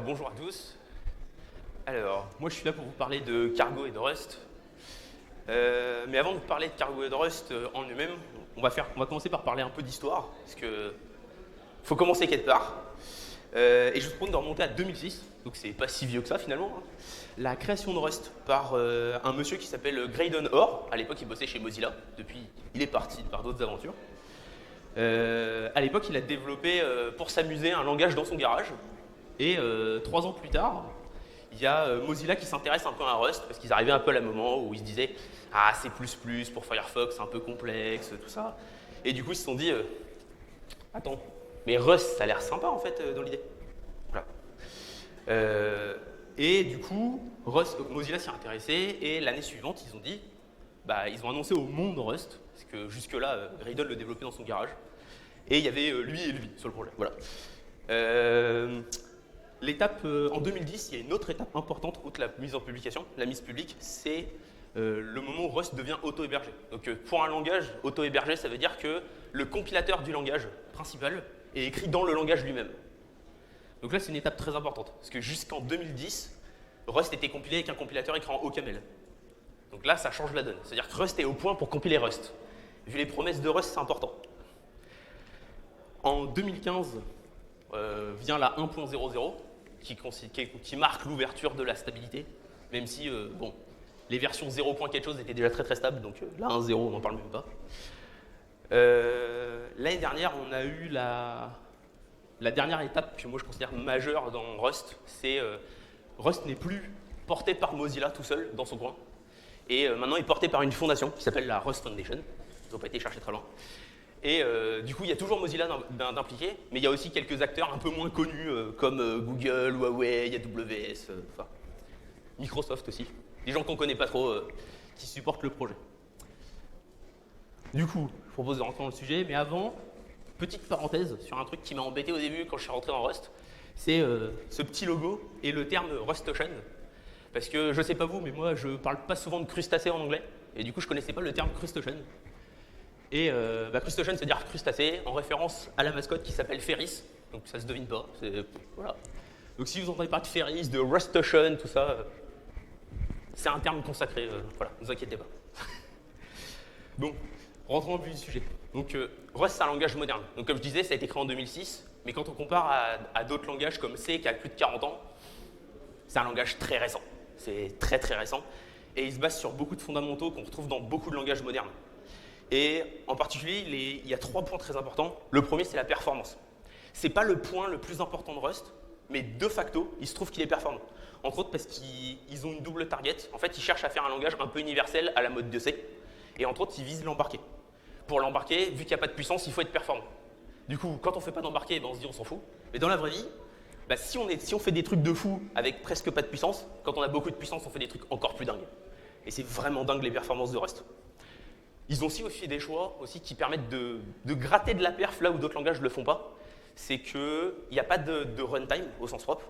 bonjour à tous. Alors, moi je suis là pour vous parler de Cargo et de Rust. Mais avant de parler de Cargo et de Rust en eux-mêmes, on va commencer par parler un peu d'histoire, parce que faut commencer quelque part. Et je vous propose de remonter à 2006, donc c'est pas si vieux que ça finalement. La création de Rust par un monsieur qui s'appelle Graydon Orr. À l'époque, il bossait chez Mozilla. Depuis, il est parti par d'autres aventures. À l'époque, il a développé pour s'amuser un langage dans son garage. Et 3 ans plus tard, il y a Mozilla qui s'intéresse un peu à Rust, parce qu'ils arrivaient un peu à un moment où ils se disaient « Ah, C++ pour Firefox, c'est un peu complexe, tout ça. » Et du coup, ils se sont dit Attends, mais Rust, ça a l'air sympa en fait dans l'idée. » Voilà. Et du coup, Mozilla s'y est intéressé, et l'année suivante, ils ont dit ils ont annoncé au monde Rust, parce que jusque-là, Graydon le développait dans son garage, et il y avait lui et lui sur le projet. Voilà. L'étape en 2010, il y a une autre étape importante outre la mise en publication. La mise publique, c'est le moment où Rust devient auto-hébergé. Donc pour un langage auto-hébergé, ça veut dire que le compilateur du langage principal est écrit dans le langage lui-même. Donc là, c'est une étape très importante, parce que jusqu'en 2010, Rust était compilé avec un compilateur écrit en OCaml. Donc là, ça change la donne. C'est-à-dire que Rust est au point pour compiler Rust. Vu les promesses de Rust, c'est important. En 2015, vient la 1.00, qui marque l'ouverture de la stabilité, même si, les versions 0. quelque chose étaient déjà très très stables, donc la 1.0, on n'en parle même pas. L'année dernière, on a eu la dernière étape que moi je considère majeure dans Rust, c'est Rust n'est plus porté par Mozilla tout seul dans son coin, et maintenant il est porté par une fondation qui s'appelle la Rust Foundation. Ils n'ont pas été chercher très loin. Et du coup, il y a toujours Mozilla d'impliqué, mais il y a aussi quelques acteurs un peu moins connus, comme Google, Huawei, AWS, Microsoft aussi. Des gens qu'on ne connaît pas trop, qui supportent le projet. Du coup, je propose de rentrer dans le sujet, mais avant, petite parenthèse sur un truc qui m'a embêté au début quand je suis rentré dans Rust, c'est ce petit logo et le terme Rustocean. Parce que je sais pas vous, mais moi je parle pas souvent de crustacés en anglais, et du coup je connaissais pas le terme Crustocean. Et Crustocean, c'est dire crustacé, en référence à la mascotte qui s'appelle Ferris, donc ça se devine pas. Voilà. Donc si vous entendez parler de Ferris, de Rustocean, tout ça, c'est un terme consacré, voilà, ne vous inquiétez pas. Bon, rentrons au vif du sujet. Donc Rust, c'est un langage moderne. Donc comme je disais, ça a été créé en 2006, mais quand on compare à d'autres langages comme C qui a plus de 40 ans, c'est un langage très récent. C'est très très récent, et il se base sur beaucoup de fondamentaux qu'on retrouve dans beaucoup de langages modernes. Et en particulier, il y a 3 points très importants. Le premier, c'est la performance. Ce n'est pas le point le plus important de Rust, mais de facto, il se trouve qu'il est performant. Entre autres parce qu'ils ont une double target. En fait, ils cherchent à faire un langage un peu universel à la mode de C. Et entre autres, ils visent l'embarquer. Pour l'embarquer, vu qu'il n'y a pas de puissance, il faut être performant. Du coup, quand on ne fait pas d'embarquer, on se dit on s'en fout. Mais dans la vraie vie, si on fait des trucs de fou avec presque pas de puissance, quand on a beaucoup de puissance, on fait des trucs encore plus dingues. Et c'est vraiment dingue les performances de Rust. Ils ont aussi fait des choix qui permettent de gratter de la perf là où d'autres langages ne le font pas. C'est qu'il n'y a pas de runtime au sens propre.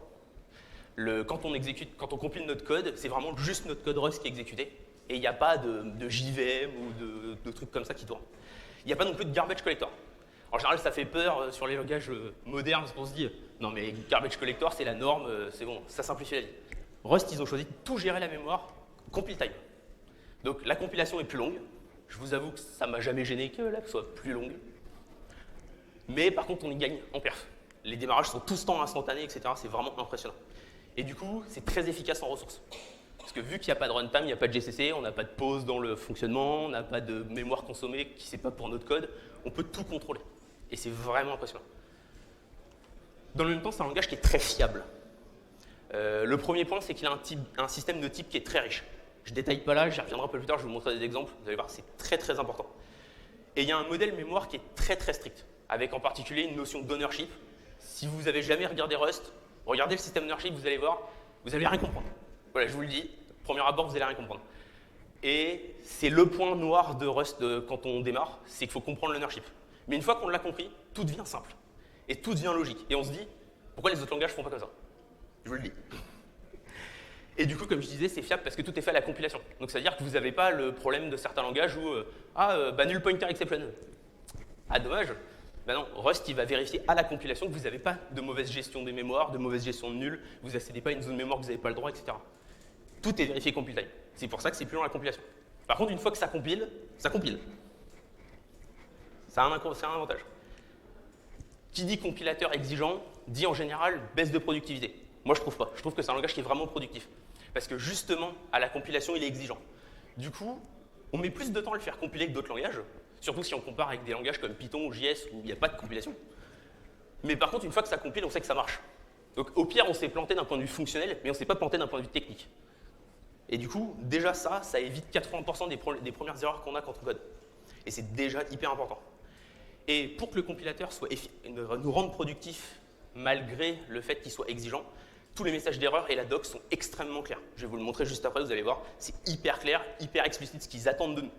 Quand on compile notre code, c'est vraiment juste notre code Rust qui est exécuté. Et il n'y a pas de JVM ou de trucs comme ça qui tournent. Il n'y a pas non plus de garbage collector. En général, ça fait peur sur les langages modernes parce qu'on se dit non mais garbage collector c'est la norme, c'est bon, ça simplifie la vie. Rust, ils ont choisi de tout gérer la mémoire compile time. Donc la compilation est plus longue. Je vous avoue que ça ne m'a jamais gêné que l'app soit plus longue. Mais par contre, on y gagne en perf. Les démarrages sont tous temps instantanés, etc. C'est vraiment impressionnant. Et du coup, c'est très efficace en ressources. Parce que vu qu'il n'y a pas de runtime, il n'y a pas de GCC, on n'a pas de pause dans le fonctionnement, on n'a pas de mémoire consommée qui ne sait pas pour notre code, on peut tout contrôler. Et c'est vraiment impressionnant. Dans le même temps, c'est un langage qui est très fiable. Le premier point, c'est qu'il a un système de type qui est très riche. Je ne détaille pas là, j'y reviendrai un peu plus tard, je vais vous montrer des exemples, vous allez voir, c'est très très important. Et il y a un modèle mémoire qui est très très strict, avec en particulier une notion d'ownership. Si vous n'avez jamais regardé Rust, regardez le système d'ownership, vous allez voir, vous n'allez rien comprendre. Voilà, je vous le dis, premier abord, vous n'allez rien comprendre. Et c'est le point noir de Rust quand on démarre, c'est qu'il faut comprendre l'ownership. Mais une fois qu'on l'a compris, tout devient simple, et tout devient logique. Et on se dit, pourquoi les autres langages ne font pas comme ça? Je vous le dis. Et du coup, comme je disais, c'est fiable parce que tout est fait à la compilation. Donc, c'est-à-dire que vous n'avez pas le problème de certains langages où null pointer exception. Ah, dommage. Ben non, Rust, il va vérifier à la compilation que vous n'avez pas de mauvaise gestion des mémoires, de mauvaise gestion de nuls, vous n'accédez pas à une zone mémoire que vous n'avez pas le droit, etc. Tout est vérifié compile time. C'est pour ça que c'est plus long la compilation. Par contre, une fois que ça compile, ça compile. Ça a un avantage. Qui dit compilateur exigeant, dit en général baisse de productivité. Moi, je trouve pas. Je trouve que c'est un langage qui est vraiment productif. Parce que justement, à la compilation, il est exigeant. Du coup, on met plus de temps à le faire compiler que d'autres langages, surtout si on compare avec des langages comme Python ou JS où il n'y a pas de compilation. Mais par contre, une fois que ça compile, on sait que ça marche. Donc au pire, on s'est planté d'un point de vue fonctionnel, mais on ne s'est pas planté d'un point de vue technique. Et du coup, déjà ça évite 80% des premières erreurs qu'on a quand on code. Et c'est déjà hyper important. Et pour que le compilateur nous rende productifs, malgré le fait qu'il soit exigeant, tous les messages d'erreur et la doc sont extrêmement clairs. Je vais vous le montrer juste après, vous allez voir. C'est hyper clair, hyper explicite ce qu'ils attendent de nous.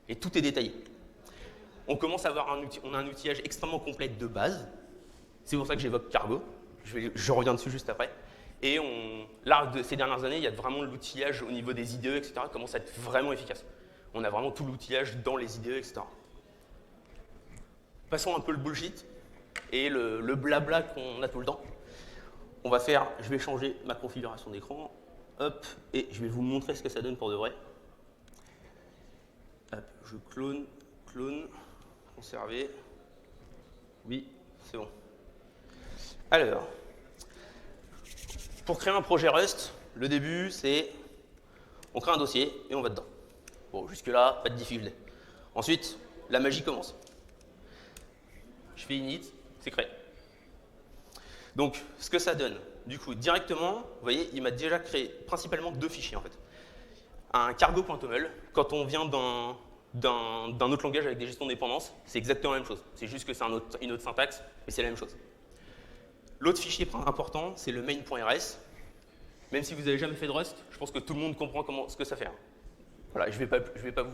Et tout est détaillé. On commence à avoir on a un outillage extrêmement complet de base. C'est pour ça que j'évoque Cargo. Je reviens dessus juste après. Et là, ces dernières années, il y a vraiment l'outillage au niveau des IDE, etc. commence à être vraiment efficace. On a vraiment tout l'outillage dans les IDE, etc. Passons un peu le bullshit et le blabla qu'on a tout le temps. Je vais changer ma configuration d'écran, hop, et je vais vous montrer ce que ça donne pour de vrai. Hop, je clone, conserver. Oui, c'est bon. Alors, pour créer un projet Rust, le début, c'est on crée un dossier et on va dedans. Bon, jusque-là, pas de difficulté. Ensuite, la magie commence. Je fais init, c'est créé. Donc, ce que ça donne, du coup, directement, vous voyez, il m'a déjà créé principalement deux fichiers, en fait. Un cargo.toml, quand on vient d'un autre langage avec des gestions de dépendance, c'est exactement la même chose. C'est juste que c'est une autre syntaxe, mais c'est la même chose. L'autre fichier important, c'est le main.rs. Même si vous n'avez jamais fait de Rust, je pense que tout le monde comprend ce que ça fait. Voilà, je vais pas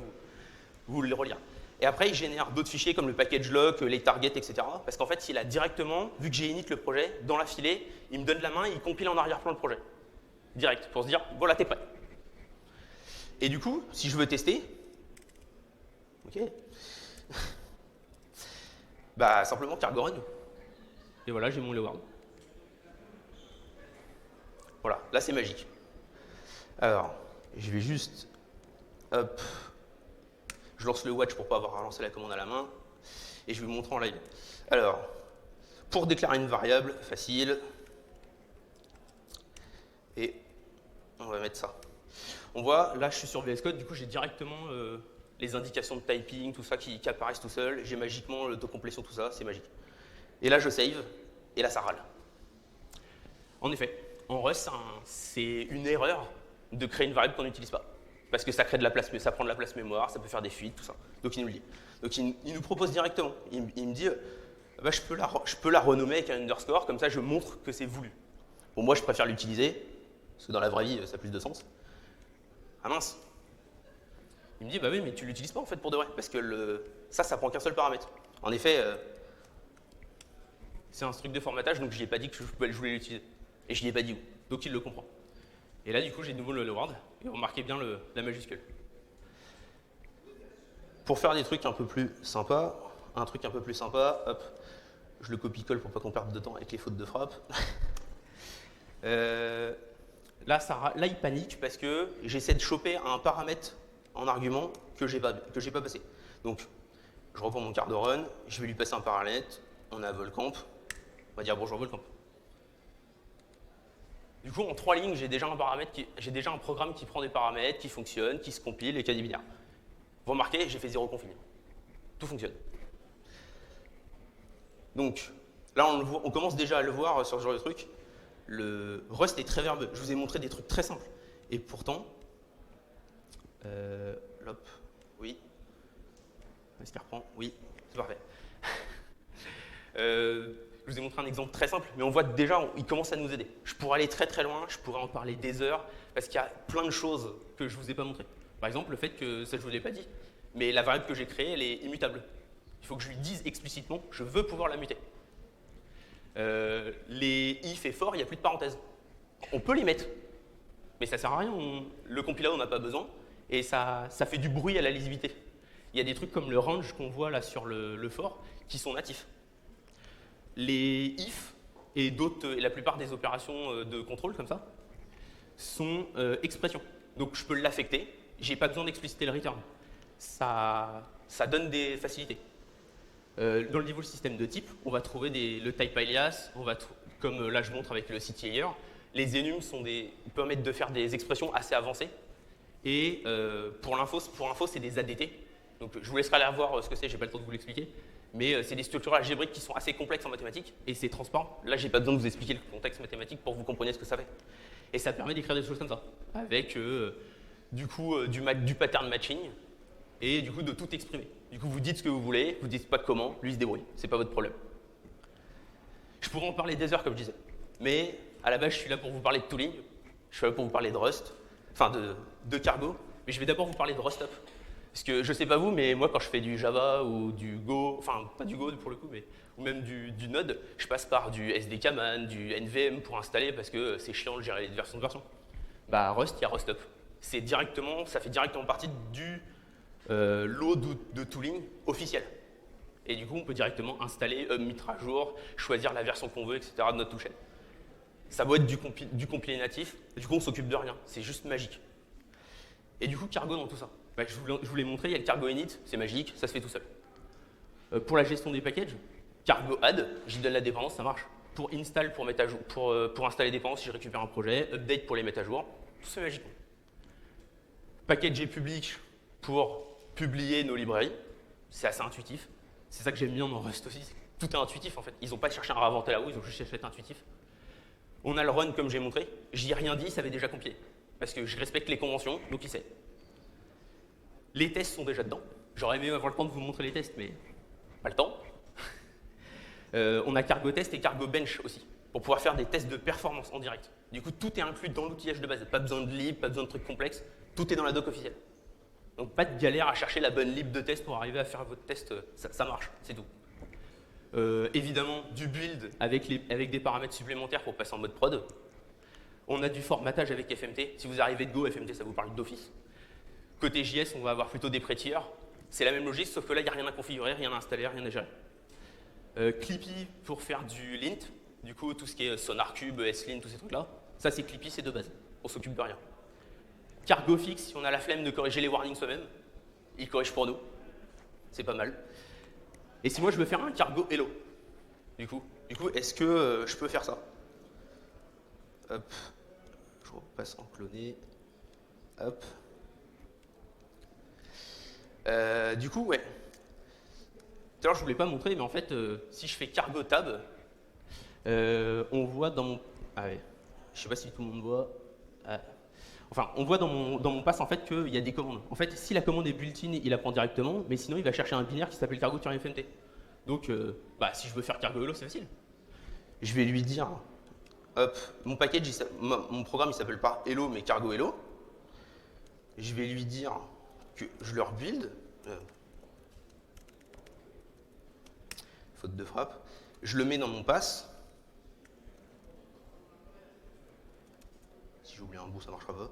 vous le relire. Et après, il génère d'autres fichiers comme le package lock, les targets, etc. Parce qu'en fait, il a directement, vu que j'ai init le projet, dans la filée, il me donne la main et il compile en arrière-plan le projet. Direct, pour se dire, voilà, t'es prêt. Et du coup, si je veux tester, ok, bah simplement cargo run. Et voilà, j'ai mon Leeward. Voilà, là c'est magique. Alors, je vais juste, hop, je lance le watch pour ne pas avoir à lancer la commande à la main, et je vais vous montrer en live. Alors, pour déclarer une variable, facile, et on va mettre ça. On voit, là je suis sur VS Code, du coup j'ai directement les indications de typing, tout ça qui apparaissent tout seul, j'ai magiquement l'autocomplétion, tout ça, c'est magique. Et là je save, et là ça râle. En effet, en Rust, c'est une erreur de créer une variable qu'on n'utilise pas. Parce que ça crée de la place, ça prend de la place mémoire, ça peut faire des fuites, tout ça. Donc il nous le dit. Donc il nous propose directement. Il me dit, bah, je peux la renommer avec un underscore, comme ça je montre que c'est voulu. Bon, moi je préfère l'utiliser, parce que dans la vraie vie ça a plus de sens. Ah mince. Il me dit, bah oui, mais tu l'utilises pas en fait pour de vrai, parce que ça prend qu'un seul paramètre. En effet, c'est un truc de formatage, donc je lui ai pas dit que je voulais l'utiliser. Et je lui ai pas dit où. Donc il le comprend. Et là, du coup, j'ai de nouveau le Leeward, et remarquez bien la majuscule. Pour faire des trucs un peu plus sympas, hop, je le copie-colle pour pas qu'on perde de temps avec les fautes de frappe. Là, il panique parce que j'essaie de choper un paramètre en argument que j'ai pas passé. Donc, je reprends mon cargo run, je vais lui passer un paramètre, on a volcamp, on va dire bonjour volcamp. Du coup, en 3 lignes, j'ai déjà un programme qui prend des paramètres, qui fonctionne, qui se compile et qui a des binaires. Vous remarquez, j'ai fait 0 config. Tout fonctionne. Donc, là, on commence déjà à le voir sur ce genre de truc. Le Rust est très verbeux. Je vous ai montré des trucs très simples. Et pourtant, hop, oui. Est-ce qu'il reprend? Oui, c'est parfait. Je vous ai montré un exemple très simple, mais on voit déjà, il commence à nous aider. Je pourrais aller très très loin, je pourrais en parler des heures, parce qu'il y a plein de choses que je ne vous ai pas montrées. Par exemple, le fait que, ça je ne vous l'ai pas dit, mais la variable que j'ai créée, elle est immutable. Il faut que je lui dise explicitement, je veux pouvoir la muter. Les if et for, il n'y a plus de parenthèses. On peut les mettre, mais ça ne sert à rien, le compiler on n'a pas besoin, et ça fait du bruit à la lisibilité. Il y a des trucs comme le range qu'on voit là sur le for, qui sont natifs. Les if et la plupart des opérations de contrôle comme ça sont expressions. Donc je peux l'affecter, j'ai pas besoin d'expliciter le return. Ça donne des facilités. Dans le niveau système de type, on va trouver le type alias, comme là je montre avec le CTLayer. Les enums permettent de faire des expressions assez avancées. Et pour l'info, c'est des ADT. Donc je vous laisserai aller voir ce que c'est, j'ai pas le temps de vous l'expliquer. Mais c'est des structures algébriques qui sont assez complexes en mathématiques, et c'est transparent. Là, j'ai pas besoin de vous expliquer le contexte mathématique pour que vous compreniez ce que ça fait. Et ça permet d'écrire des choses comme ça, avec du pattern matching, et du coup de tout exprimer. Du coup, vous dites ce que vous voulez, vous dites pas comment, lui se débrouille, c'est pas votre problème. Je pourrais en parler des heures, comme je disais, mais à la base, je suis là pour vous parler de tooling, je suis là pour vous parler de Rust, enfin de Cargo, mais je vais d'abord vous parler de RustUp. Parce que je sais pas vous, mais moi quand je fais du Java ou du Go, enfin pas du Go pour le coup, mais ou même du Node, je passe par du SDKman, du NVM pour installer parce que c'est chiant de gérer les versions de version. Bah Rust, il y a RustUp. Ça fait directement partie du lot de tooling officiel. Et du coup, on peut directement installer, mettre à jour, choisir la version qu'on veut, etc. de notre toolchain. Ça doit être du compilé natif, du coup on s'occupe de rien, c'est juste magique. Et du coup, Cargo dans tout ça. Bah, je vous l'ai montré, il y a le Cargo Init, c'est magique, ça se fait tout seul. Pour la gestion des packages, Cargo Add, j'y donne la dépendance, ça marche. Pour install, pour installer des dépendances, si je récupère un projet, update pour les mettre à jour, tout ça magiquement. Packager public pour publier nos librairies, c'est assez intuitif. C'est ça que j'aime bien dans Rust aussi, tout est intuitif en fait. Ils n'ont pas cherché à réinventer la roue, ils ont juste cherché à être intuitif. On a le run comme j'ai montré, j'y ai rien dit, ça avait déjà compilé. Parce que je respecte les conventions, donc il sait. Les tests sont déjà dedans. J'aurais aimé avoir le temps de vous montrer les tests, mais pas le temps. On a Cargo Test et Cargo Bench aussi, pour pouvoir faire des tests de performance en direct. Du coup, tout est inclus dans l'outillage de base. Pas besoin de lib, pas besoin de trucs complexes. Tout est dans la doc officielle. Donc pas de galère à chercher la bonne lib de test pour arriver à faire votre test. Ça marche, c'est tout. Évidemment, du build avec des paramètres supplémentaires pour passer en mode prod. On a du formatage avec FMT. Si vous arrivez de Go, FMT, ça vous parle d'office. Côté JS, on va avoir plutôt des pré-tiers. C'est la même logique, sauf que là, il n'y a rien à configurer, rien à installer, rien à gérer. Clippy pour faire du lint. Du coup, tout ce qui est SonarCube, SLint, tous ces trucs-là. Ça, c'est Clippy, c'est de base. On s'occupe de rien. Cargo Fix, si on a la flemme de corriger les warnings soi-même, il corrige pour nous. C'est pas mal. Et si moi, je veux faire un Cargo Hello, du coup est-ce que je peux faire ça? Hop. Je repasse en cloné. Hop. Du coup, ouais. Tout à l'heure, je ne voulais pas montrer, mais en fait, si je fais Cargo Tab, on voit dans mon... Ah ouais. Je ne sais pas si tout le monde voit. Enfin, on voit dans mon pass en fait qu'il y a des commandes. En fait, si la commande est built-in, il la prend directement, mais sinon, il va chercher un binaire qui s'appelle cargo-fmt. Donc, si je veux faire Cargo Hello, c'est facile. Je vais lui dire, hop, mon package, mon programme, il s'appelle pas Hello, mais Cargo Hello. Je vais lui dire que je leur build. Faute de frappe. Je le mets dans mon pass. Si j'oublie un bout, ça ne marchera pas.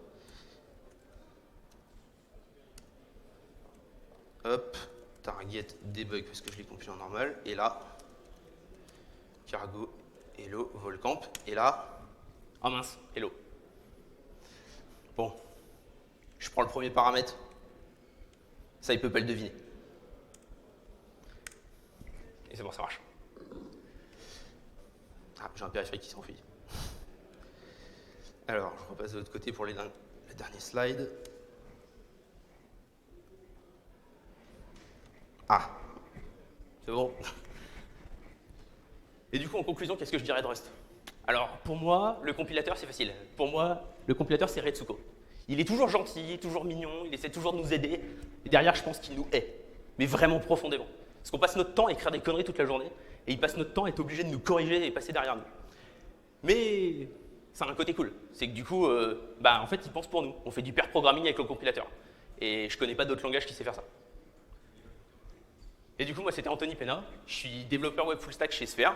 Hop, target debug parce que je l'ai compilé en normal. Et là, Cargo Hello Volcamp. Et là, oh mince, Hello. Bon, je prends le premier paramètre. Ça, il ne peut pas le deviner. Et c'est bon, ça marche. Ah, j'ai un périphérique qui s'enfuit. Alors, je repasse de l'autre côté pour le dernier slide. Ah, c'est bon. Et du coup, en conclusion, qu'est-ce que je dirais de Rust? Alors, pour moi, le compilateur, c'est facile. Pour moi, le compilateur, c'est Retsuko. Il est toujours gentil, toujours mignon, il essaie toujours de nous aider. Et derrière, je pense qu'il nous hait, mais vraiment profondément. Parce qu'on passe notre temps à écrire des conneries toute la journée, et il passe notre temps à être obligé de nous corriger et passer derrière nous. Mais ça a un côté cool. C'est que du coup, en fait, il pense pour nous. On fait du pair programming avec le compilateur. Et je connais pas d'autres langages qui savent faire ça. Et du coup, moi, c'était Anthony Pena. Je suis développeur web full stack chez Sphere.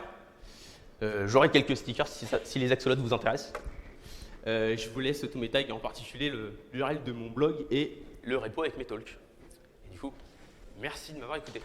J'aurai quelques stickers si les axolotes vous intéressent. Je vous laisse tous mes tags, en particulier l'URL de mon blog et le repo avec mes talks. Et du coup, merci de m'avoir écouté.